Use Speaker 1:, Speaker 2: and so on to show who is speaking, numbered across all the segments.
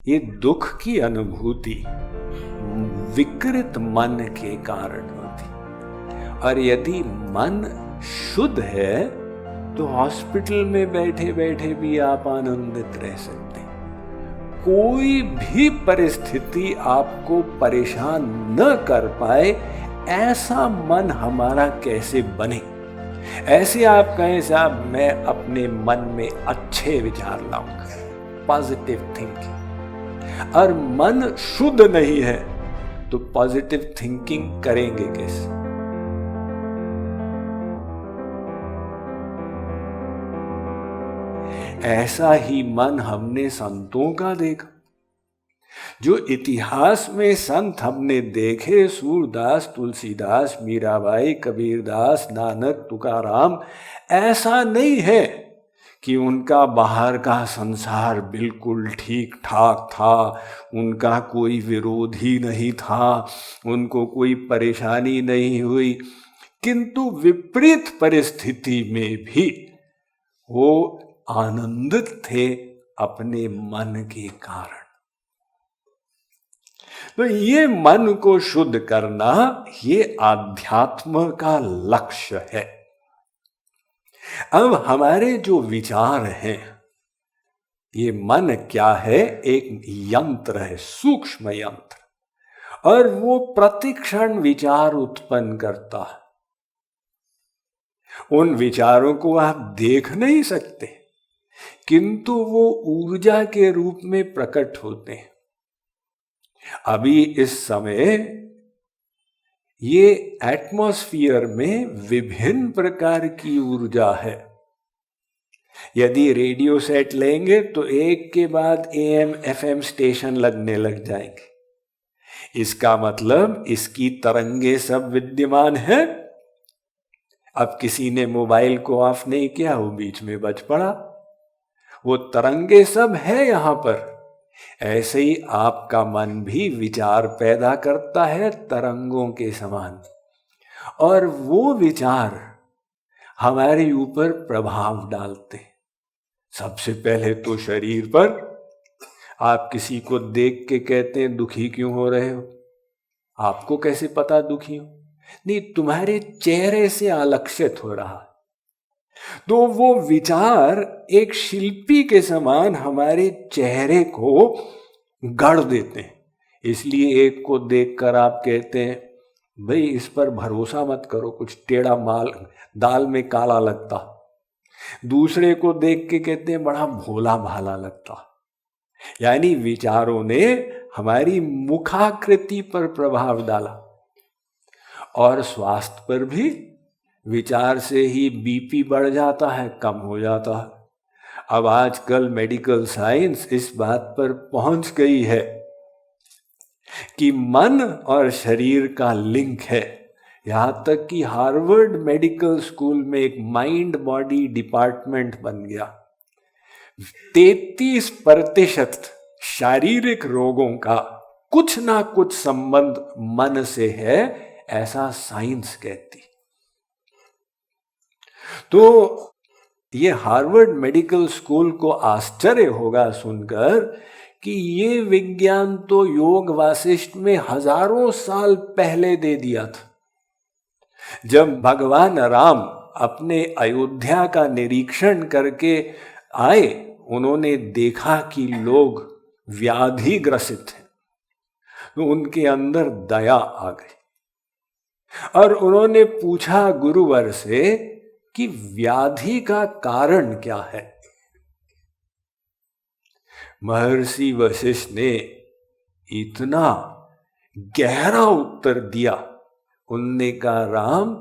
Speaker 1: ये दुख की अनुभूति विकृत मन के कारण होती। और यदि मन शुद्ध है तो हॉस्पिटल में बैठे बैठे भी आप आनंदित रह सकते हैं। कोई भी परिस्थिति आपको परेशान न कर पाए, ऐसा मन हमारा कैसे बने। ऐसे आप कहें साहब मैं अपने मन में अच्छे विचार लाऊंगा, पॉजिटिव थिंकिंग, और मन शुद्ध नहीं है तो पॉजिटिव थिंकिंग करेंगे कैसे। ऐसा ही मन हमने संतों का देखा। जो इतिहास में संत हमने देखे, सूरदास, तुलसीदास, मीराबाई, कबीरदास, नानक, तुकाराम, ऐसा नहीं है कि उनका बाहर का संसार बिल्कुल ठीक ठाक था, उनका कोई विरोधी नहीं था, उनको कोई परेशानी नहीं हुई, किंतु विपरीत परिस्थिति में भी वो आनंदित थे अपने मन के कारण। तो ये मन को शुद्ध करना, ये आध्यात्म का लक्ष्य है। अब हमारे जो विचार हैं, ये मन क्या है? एक यंत्र है, सूक्ष्म यंत्र, और वो प्रतिक्षण विचार उत्पन्न करता है। उन विचारों को आप देख नहीं सकते, किंतु वो ऊर्जा के रूप में प्रकट होते हैं। अभी इस समय ये एटमॉस्फेयर में विभिन्न प्रकार की ऊर्जा है। यदि रेडियो सेट लेंगे तो एक के बाद AM FM स्टेशन लगने लग जाएंगे। इसका मतलब इसकी तरंगे सब विद्यमान है। अब किसी ने मोबाइल को ऑफ नहीं किया, वो बीच में बज पड़ा, वो तरंगे सब है यहां पर। ऐसे ही आपका मन भी विचार पैदा करता है तरंगों के समान, और वो विचार हमारे ऊपर प्रभाव डालते। सबसे पहले तो शरीर पर। आप किसी को देख के कहते हैं दुखी क्यों हो रहे हो, आपको कैसे पता दुखी हो? नहीं, तुम्हारे चेहरे से आलक्षित हो रहा। तो वो विचार एक शिल्पी के समान हमारे चेहरे को गढ़ देते हैं। इसलिए एक को देखकर आप कहते हैं भाई इस पर भरोसा मत करो, कुछ टेढ़ा माल, दाल में काला लगता। दूसरे को देख के कहते हैं बड़ा भोला भाला लगता। यानी विचारों ने हमारी मुखाकृति पर प्रभाव डाला। और स्वास्थ्य पर भी विचार से ही बीपी बढ़ जाता है, कम हो जाता है। अब आजकल मेडिकल साइंस इस बात पर पहुंच गई है कि मन और शरीर का लिंक है। यहां तक कि हार्वर्ड मेडिकल स्कूल में एक माइंड बॉडी डिपार्टमेंट बन गया। 33% शारीरिक रोगों का कुछ ना कुछ संबंध मन से है, ऐसा साइंस कहती। तो ये हार्वर्ड मेडिकल स्कूल को आश्चर्य होगा सुनकर कि ये विज्ञान तो योग वासिष्ठ में हजारों साल पहले दे दिया था। जब भगवान राम अपने अयोध्या का निरीक्षण करके आए, उन्होंने देखा कि लोग व्याधि ग्रसित हैं, तो उनके अंदर दया आ गई और उन्होंने पूछा गुरुवर से कि व्याधि का कारण क्या है। महर्षि वशिष्ठ ने इतना गहरा उत्तर दिया, उनने कहा राम,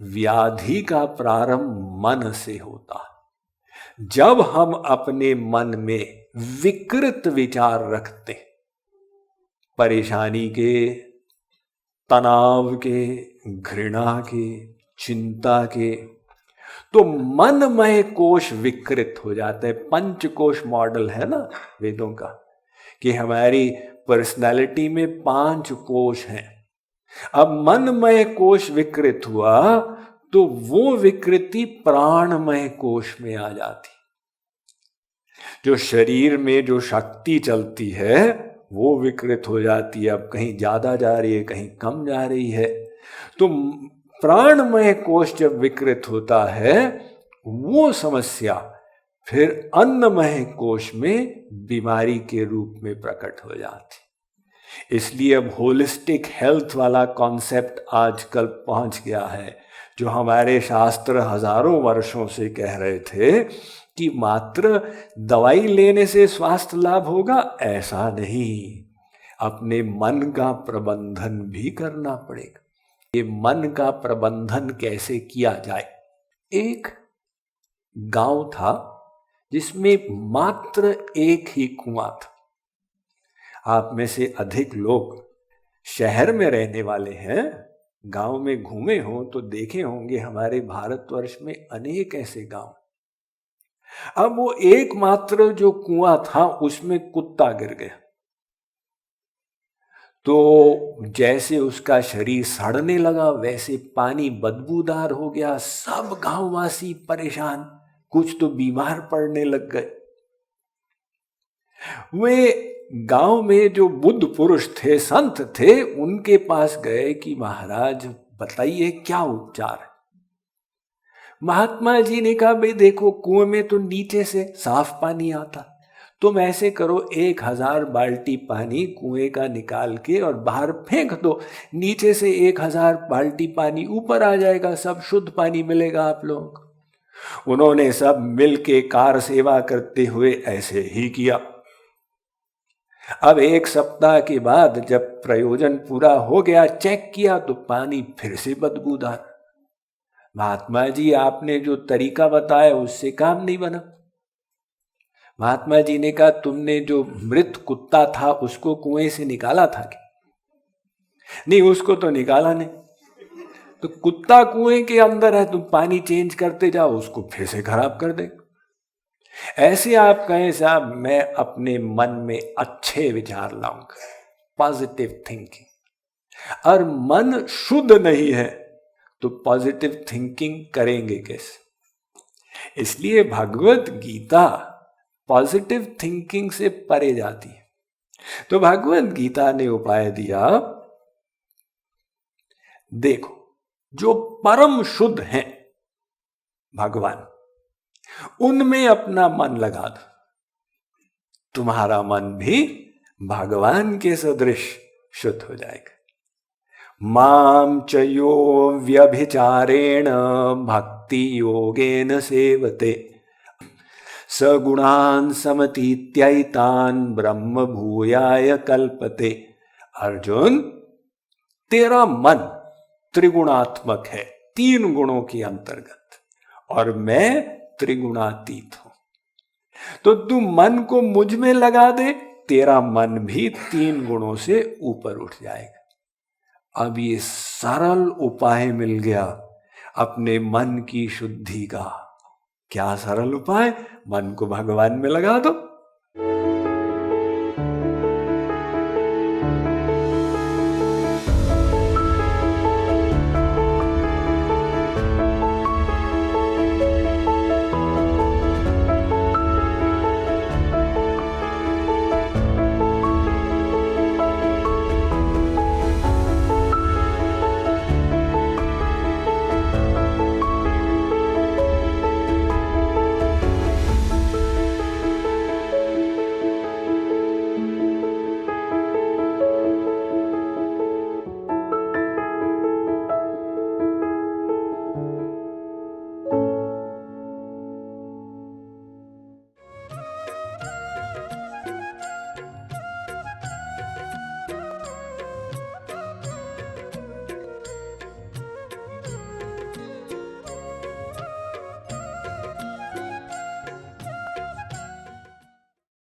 Speaker 1: व्याधि का प्रारंभ मन से होता है। जब हम अपने मन में विकृत विचार रखते, परेशानी के, तनाव के, घृणा के, चिंता के, तो मनमय कोश विकृत हो जाते हैं। पंचकोश मॉडल है ना वेदों का, कि हमारी पर्सनालिटी में 5 कोश हैं। अब मनमय कोश विकृत हुआ तो वो विकृति प्राणमय कोश में आ जाती। जो शरीर में जो शक्ति चलती है वो विकृत हो जाती है, अब कहीं ज्यादा जा रही है, कहीं कम जा रही है। तो प्राणमय कोश जब विकृत होता है वो समस्या फिर अन्नमय कोश में बीमारी के रूप में प्रकट हो जाती। इसलिए अब होलिस्टिक हेल्थ वाला कॉन्सेप्ट आजकल पहुंच गया है, जो हमारे शास्त्र हजारों वर्षों से कह रहे थे कि मात्र दवाई लेने से स्वास्थ्य लाभ होगा, ऐसा नहीं, अपने मन का प्रबंधन भी करना पड़ेगा। ये मन का प्रबंधन कैसे किया जाए? एक गांव था जिसमें मात्र एक ही कुआं था। आप में से अधिक लोग शहर में रहने वाले हैं, गांव में घूमे हो तो देखे होंगे हमारे भारतवर्ष में अनेक ऐसे गांव। अब वो एकमात्र जो कुआं था उसमें कुत्ता गिर गया, तो जैसे उसका शरीर सड़ने लगा वैसे पानी बदबूदार हो गया। सब गांववासी परेशान, कुछ तो बीमार पड़ने लग गए। वे गांव में जो बुद्ध पुरुष थे, संत थे, उनके पास गए कि महाराज बताइए क्या उपचार है। महात्मा जी ने कहा भाई देखो, कुएं में तो नीचे से साफ पानी आता, तुम ऐसे करो 1000 बाल्टी पानी कुएं का निकाल के और बाहर फेंक दो, नीचे से 1000 बाल्टी पानी ऊपर आ जाएगा, सब शुद्ध पानी मिलेगा आप लोग। उन्होंने सब मिलके कार सेवा करते हुए ऐसे ही किया। अब 1 सप्ताह के बाद जब प्रयोजन पूरा हो गया, चेक किया तो पानी फिर से बदबूदार। महात्मा जी आपने जो तरीका बताया उससे काम नहीं बना। महात्मा जी ने कहा तुमने जो मृत कुत्ता था उसको कुएं से निकाला था क्या? नहीं, उसको तो निकाला नहीं। तो कुत्ता कुएं के अंदर है, तुम पानी चेंज करते जाओ, उसको फिर से खराब कर दे। ऐसे आप कहें साहब मैं अपने मन में अच्छे विचार लाऊंगा, पॉजिटिव थिंकिंग, और मन शुद्ध नहीं है तो पॉजिटिव थिंकिंग करेंगे कैसे? इसलिए भगवत गीता पॉजिटिव थिंकिंग से परे जाती है। तो भगवत गीता ने उपाय दिया, देखो जो परम शुद्ध हैं भगवान, उनमें अपना मन लगा दो, तुम्हारा मन भी भगवान के सदृश शुद्ध हो जाएगा। माम च यो व्यभिचारेण भक्ति योगेन सेवते सगुणान समतीत्यैतान ब्रह्म भूयाय कल्पते। अर्जुन, तेरा मन त्रिगुणात्मक है, 3 गुणों के अंतर्गत, और मैं त्रिगुणातीत हूं। तो तू मन को मुझ में लगा दे, तेरा मन भी 3 गुणों से ऊपर उठ जाएगा। अब ये सरल उपाय मिल गया अपने मन की शुद्धि का। क्या सरल उपाय? मन को भगवान में लगा दो,